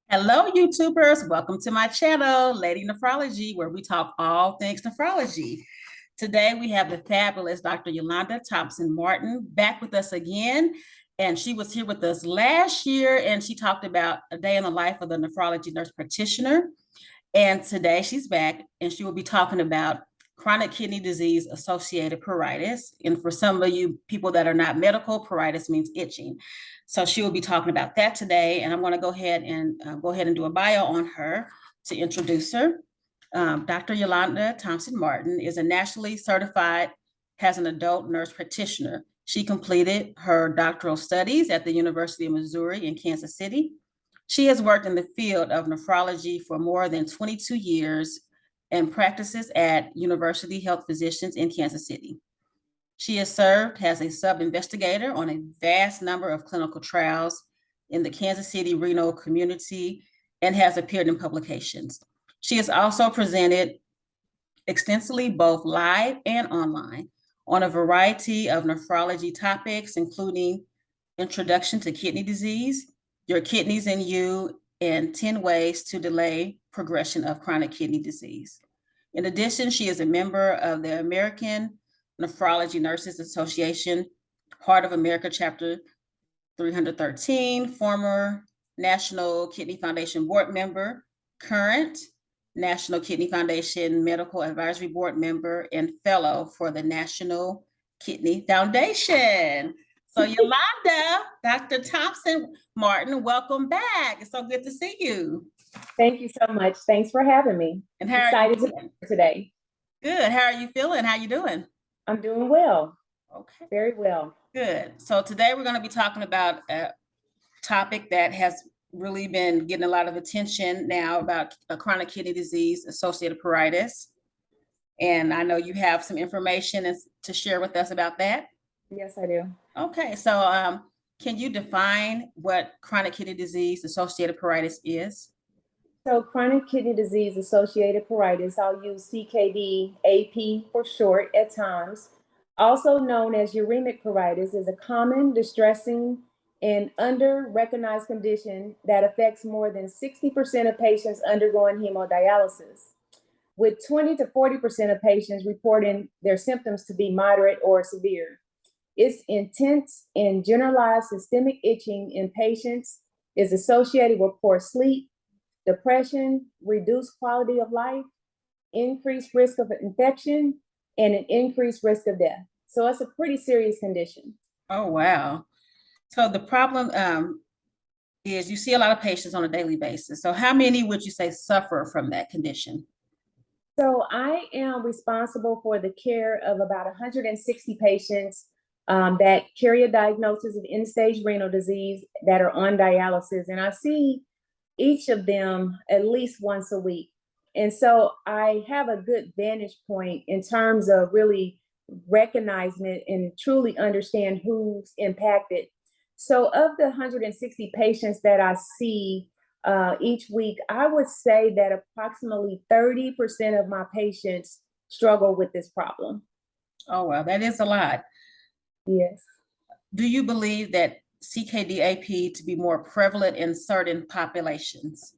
Hello, YouTubers. Welcome to my channel, Lady Nephrology, where we talk all things nephrology. Today, we have the fabulous Dr. Yolanda Thompson-Martin back with us again. And she was here with us last year, and she talked about a day in the life of the nephrology nurse practitioner. And today, she's back, and she will be talking about chronic kidney disease associated pruritus. And for some of you people that are not medical, pruritus means itching. So she will be talking about that today. And I'm going to go ahead and do a bio on her to introduce her. Dr. Yolanda Thompson-Martin is a nationally certified, has an adult nurse practitioner. She completed her doctoral studies at the University of Missouri in Kansas City. She has worked in the field of nephrology for more than 22 years and practices at University Health Physicians in Kansas City. She has served as a sub-investigator on a vast number of clinical trials in the Kansas City renal community and has appeared in publications. She has also presented extensively both live and online on a variety of nephrology topics, including Introduction to Kidney Disease, Your Kidneys and You, and 10 Ways to Delay Progression of Chronic Kidney Disease. In addition, she is a member of the American Nephrology Nurses Association, Heart of America Chapter 313, former National Kidney Foundation board member, current National Kidney Foundation Medical Advisory Board member, and fellow for the National Kidney Foundation. So Yolanda, Dr. Thompson-Martin, welcome back. It's so good to see you. Thank you so much. Thanks for having me. And how excited are you to be here today. Good. How are you feeling? How you doing? I'm doing well. Okay. Very well. Good. So today we're going to be talking about a topic that has really been getting a lot of attention now about chronic kidney disease associated pruritus. And I know you have some information to share with us about that. Yes, I do. Okay. So can you define what chronic kidney disease associated pruritus is? So chronic kidney disease associated pruritus, I'll use CKD, AP for short at times, also known as uremic pruritus, is a common, distressing, and under-recognized condition that affects more than 60% of patients undergoing hemodialysis, with 20 to 40% of patients reporting their symptoms to be moderate or severe. Its intense and generalized systemic itching in patients is associated with poor sleep, depression, reduced quality of life, increased risk of infection, and an increased risk of death. So it's a pretty serious condition. Oh, wow. So the problem is you see a lot of patients on a daily basis. So how many would you say suffer from that condition? So I am responsible for the care of about 160 patients that carry a diagnosis of end-stage renal disease that are on dialysis. And I see each of them at least once a week. And so I have a good vantage point in terms of really recognizing it and truly understand who's impacted. So of the 160 patients that I see each week, I would say that approximately 30% of my patients struggle with this problem. Oh, well, that is a lot. Yes. Do you believe that CKD-AP to be more prevalent in certain populations?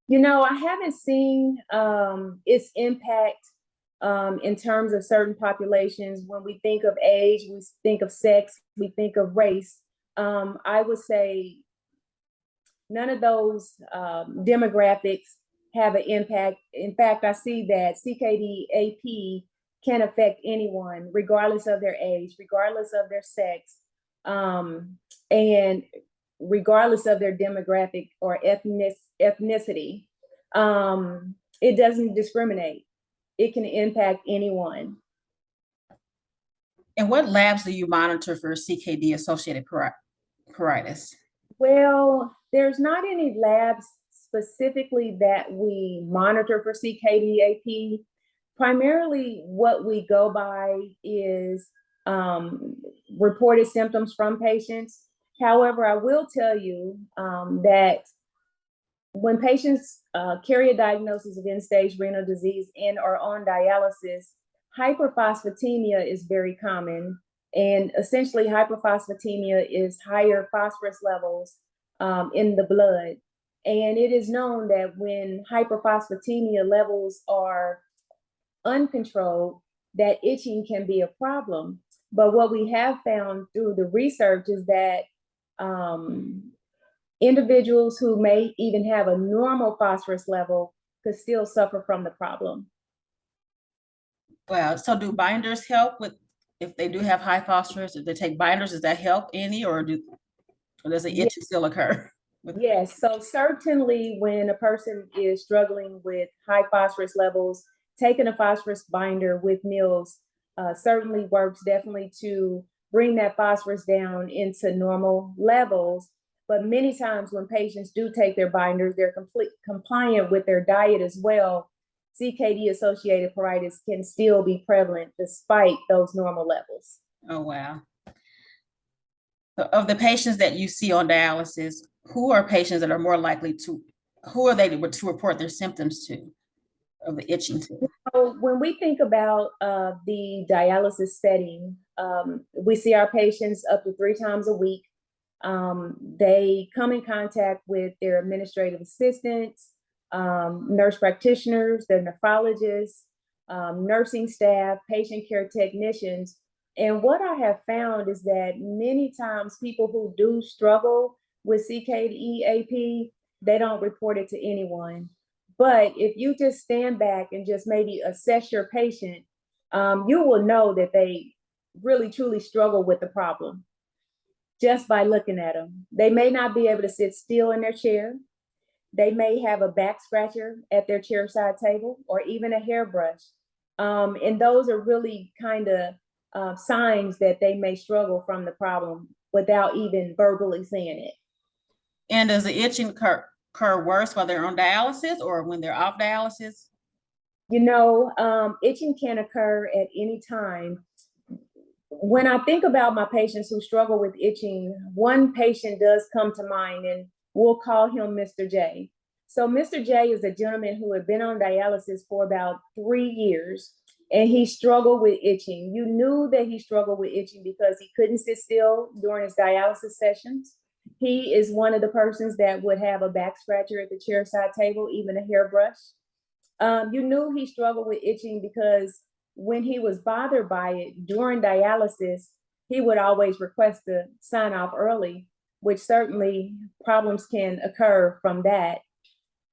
You know, I haven't seen its impact in terms of certain populations. When we think of age, we think of sex, we think of race. I would say none of those demographics have an impact. In fact, I see that CKD-AP can affect anyone, regardless of their age, regardless of their sex, and regardless of their demographic or ethnicity. It doesn't discriminate. It can impact anyone. And what labs do you monitor for CKD-associated pruritus? Well, there's not any labs specifically that we monitor for CKD-AP. Primarily, what we go by is reported symptoms from patients. However, I will tell you that when patients carry a diagnosis of end-stage renal disease and are on dialysis, hyperphosphatemia is very common. And essentially, hyperphosphatemia is higher phosphorus levels in the blood. And it is known that when hyperphosphatemia levels are uncontrolled, that itching can be a problem. But what we have found through the research is that individuals who may even have a normal phosphorus level could still suffer from the problem. Wow. So do binders help with, if they do have high phosphorus, if they take binders, does that help any, or does the itch still occur? Yes, so certainly when a person is struggling with high phosphorus levels, taking a phosphorus binder with meals certainly works definitely to bring that phosphorus down into normal levels. But many times when patients do take their binders, they're compliant with their diet as well. CKD associated pruritus can still be prevalent despite those normal levels. Oh, wow. Of the patients that you see on dialysis, who are patients that are more likely to, who are they to report their symptoms to, of the itching to? So when we think about the dialysis setting, we see our patients up to 3 times a week. They come in contact with their administrative assistants, nurse practitioners, their nephrologists, nursing staff, patient care technicians. And what I have found is that many times people who do struggle with CKD AP, they don't report it to anyone. But if you just stand back and just maybe assess your patient, you will know that they really truly struggle with the problem just by looking at them. They may not be able to sit still in their chair. They may have a back scratcher at their chairside table or even a hairbrush. And those are really kind of signs that they may struggle from the problem without even verbally saying it. And does the itching occur worse while they're on dialysis or when they're off dialysis? You know, itching can occur at any time. When I think about my patients who struggle with itching, one patient does come to mind, and we'll call him Mr. J. So Mr. J is a gentleman who had been on dialysis for about 3 years, and he struggled with itching. You knew that he struggled with itching because he couldn't sit still during his dialysis sessions. He is one of the persons that would have a back scratcher at the chairside table, even a hairbrush. You knew he struggled with itching because when he was bothered by it during dialysis, he would always request to sign off early, which certainly problems can occur from that.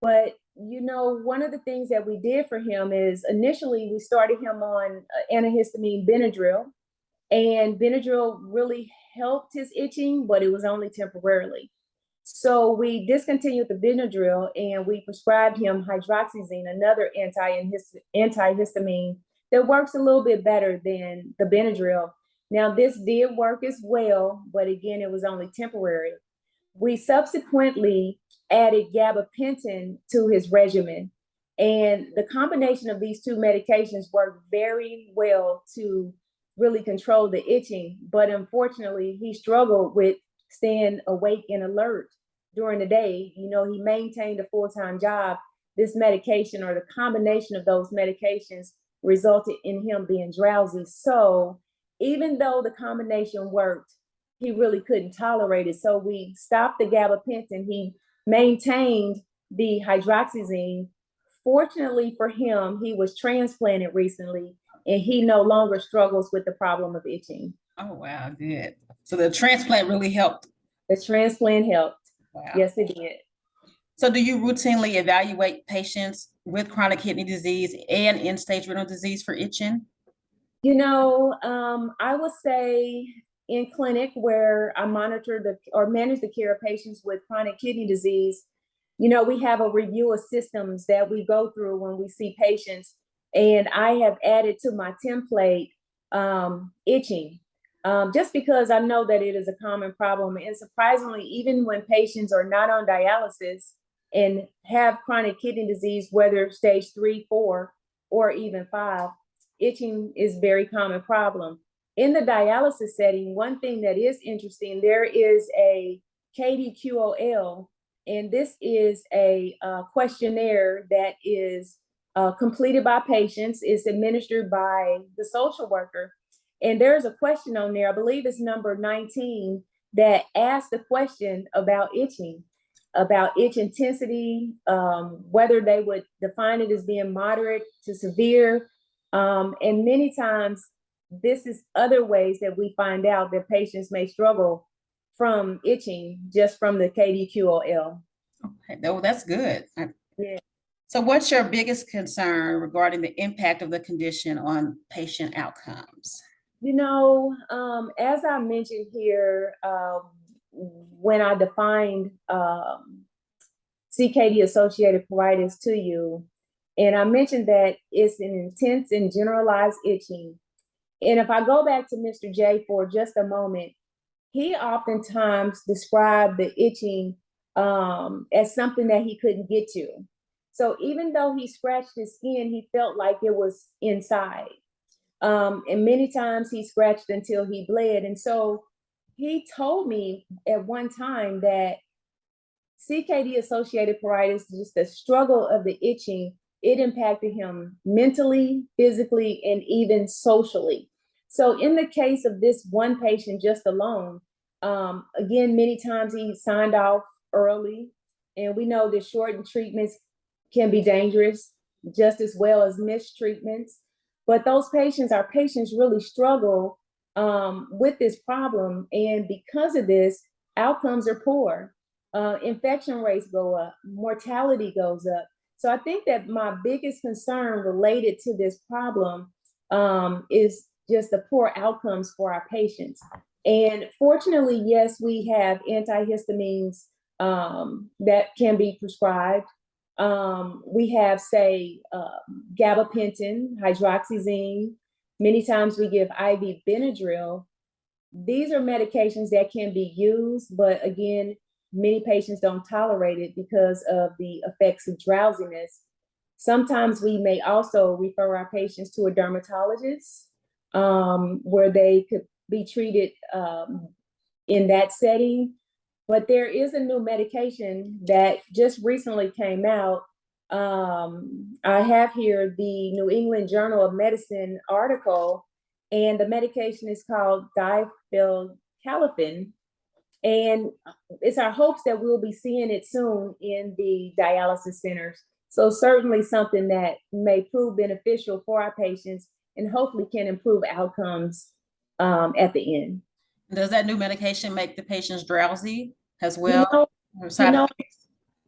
But you know, one of the things that we did for him is initially we started him on antihistamine Benadryl, and Benadryl really helped his itching, but it was only temporarily. So we discontinued the Benadryl and we prescribed him hydroxyzine, another antihistamine that works a little bit better than the Benadryl. Now, this did work as well, but again, it was only temporary. We subsequently added gabapentin to his regimen, and the combination of these two medications worked very well to really control the itching. But unfortunately, he struggled with staying awake and alert during the day. You know, he maintained a full-time job. This medication or the combination of those medications resulted in him being drowsy. So even though the combination worked, he really couldn't tolerate it. So we stopped the gabapentin. He maintained the hydroxyzine. Fortunately for him, he was transplanted recently and he no longer struggles with the problem of itching. Oh, wow, good. So the transplant really helped. The transplant helped. Wow. Yes, it did. So do you routinely evaluate patients with chronic kidney disease and end-stage renal disease for itching? You know, I would say in clinic where I monitor or manage the care of patients with chronic kidney disease, you know, we have a review of systems that we go through when we see patients. And I have added to my template itching, just because I know that it is a common problem. And surprisingly, even when patients are not on dialysis and have chronic kidney disease, whether stage 3, 4, or even 5, itching is a very common problem. In the dialysis setting, one thing that is interesting, there is a KDQOL, and this is a questionnaire that is completed by patients. It's administered by the social worker. And there's a question on there, I believe it's number 19, that asks the question about itching. about itch intensity, whether they would define it as being moderate to severe. And many times, this is other ways that we find out that patients may struggle from itching just from the KDQOL. Okay, oh, that's good. Yeah. So what's your biggest concern regarding the impact of the condition on patient outcomes? As I mentioned here, when I defined CKD associated pruritus to you, and I mentioned that it's an intense and generalized itching. And if I go back to Mr. J for just a moment, he oftentimes described the itching as something that he couldn't get to. So even though he scratched his skin, he felt like it was inside. And many times he scratched until he bled. And so he told me at one time that CKD associated pruritus, just the struggle of the itching, it impacted him mentally, physically, and even socially. So in the case of this one patient just alone, again, many times he signed off early, and we know that shortened treatments can be dangerous, just as well as missed treatments. But those patients, our patients really struggle with this problem. And because of this, outcomes are poor. Infection rates go up, mortality goes up. So I think that my biggest concern related to this problem is just the poor outcomes for our patients. And fortunately, yes, we have antihistamines that can be prescribed. We have, say, gabapentin, hydroxyzine. Many times we give IV Benadryl. These are medications that can be used, but again, many patients don't tolerate it because of the effects of drowsiness. Sometimes we may also refer our patients to a dermatologist where they could be treated in that setting. But there is a new medication that just recently came out. I have here the New England Journal of Medicine article, and the medication is called difelikefalin. And it's our hopes that we'll be seeing it soon in the dialysis centers. So certainly something that may prove beneficial for our patients and hopefully can improve outcomes at the end. Does that new medication make the patients drowsy as well?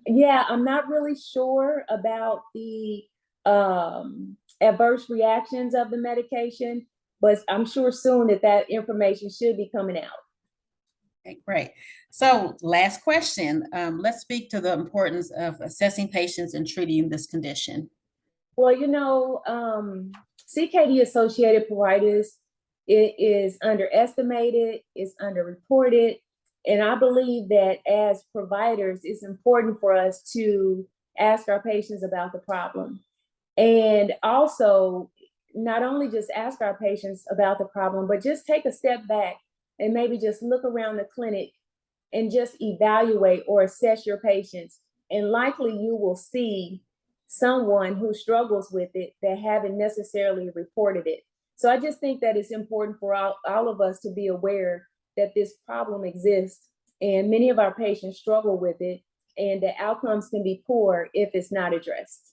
Yeah, I'm not really sure about the adverse reactions of the medication, but I'm sure soon that information should be coming out. Okay, great. So last question. Let's speak to the importance of assessing patients and treating this condition. Well, CKD associated pruritus, it is underestimated, it's underreported. And I believe that as providers, it's important for us to ask our patients about the problem. And also, not only just ask our patients about the problem, but just take a step back and maybe just look around the clinic and just evaluate or assess your patients. And likely you will see someone who struggles with it that haven't necessarily reported it. So I just think that it's important for all of us to be aware that this problem exists, and many of our patients struggle with it, and the outcomes can be poor if it's not addressed.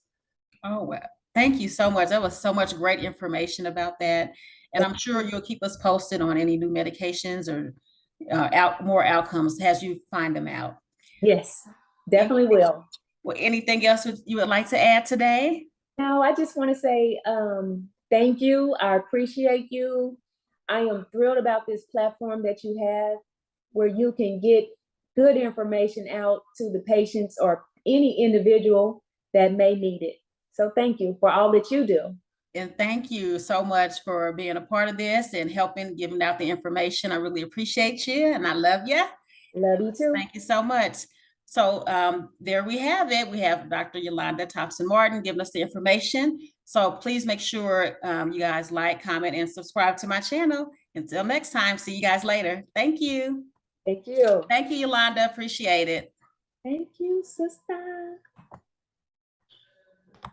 Oh, well, thank you so much. That was so much great information about that. And I'm sure you'll keep us posted on any new medications or more outcomes as you find them out. Yes, definitely will. Well, anything else you would like to add today? No, I just want to say thank you. I appreciate you. I am thrilled about this platform that you have where you can get good information out to the patients or any individual that may need it. So thank you for all that you do. And thank you so much for being a part of this and helping giving out the information. I really appreciate you, and I love you. Love you too. Thank you so much. So there we have it. We have Dr. Yolanda Thompson-Martin giving us the information. So please make sure you guys like, comment, and subscribe to my channel. Until next time, see you guys later. Thank you. Thank you. Thank you, Yolanda. Appreciate it. Thank you, sister.